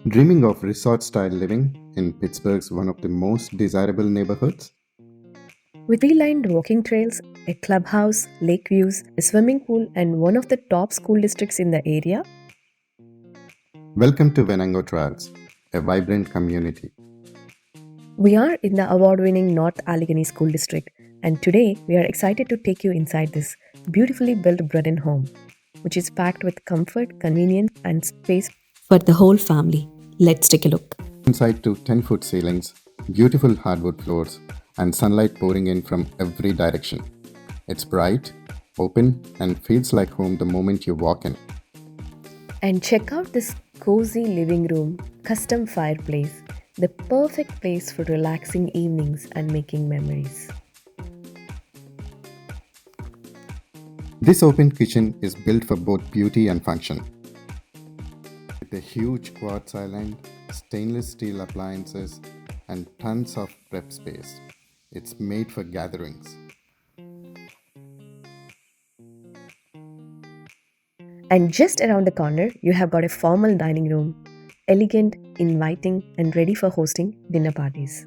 Dreaming of resort style living in Pittsburgh's one of the most desirable neighborhoods? With tree-lined walking trails, a clubhouse, lake views, a swimming pool, and one of the top school districts in the area, Welcome to Venango Trails, a vibrant community. we are in the award-winning North Allegheny School district, and today we are excited to take you inside this beautifully built Britain home, which is packed with comfort, convenience, and space for the whole family. Let's take a look. Inside to 10-foot ceilings, beautiful hardwood floors, and sunlight pouring in from every direction. It's bright, open, and feels like home the moment you walk in. And check out this cozy living room, custom fireplace, the perfect place for relaxing evenings and making memories. This open kitchen is built for both beauty and function. With a huge quartz island, stainless steel appliances, and tons of prep space. It's made for gatherings. And just around the corner, you have got a formal dining room, elegant, inviting, and ready for hosting dinner parties.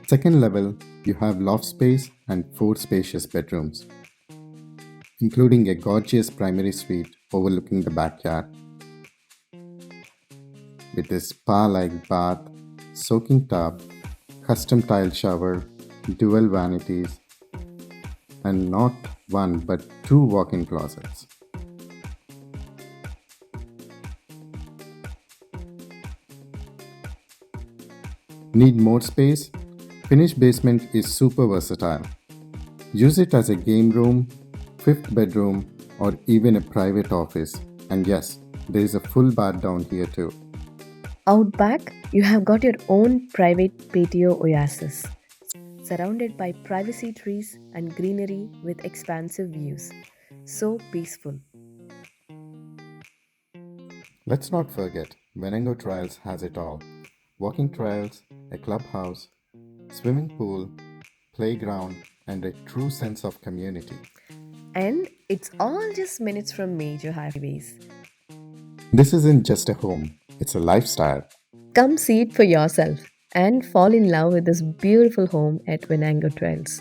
Second level, you have loft space and 4 spacious bedrooms, including a gorgeous primary suite overlooking the backyard. With a spa-like bath, soaking tub, custom tile shower, dual vanities, and not one but 2 walk-in closets. Need more space? Finished basement is super versatile. Use it as a game room, fifth bedroom, or even a private office. And yes, there is a full bath down here too. Out back, you have got your own private patio oasis, surrounded by privacy trees and greenery with expansive views. So peaceful. Let's not forget, Venango Trails has it all. Walking trails, a clubhouse, swimming pool, playground, and a true sense of community. And it's all just minutes from major highways. This isn't just a home, it's a lifestyle. Come see it for yourself and fall in love with this beautiful home at Venango Trails.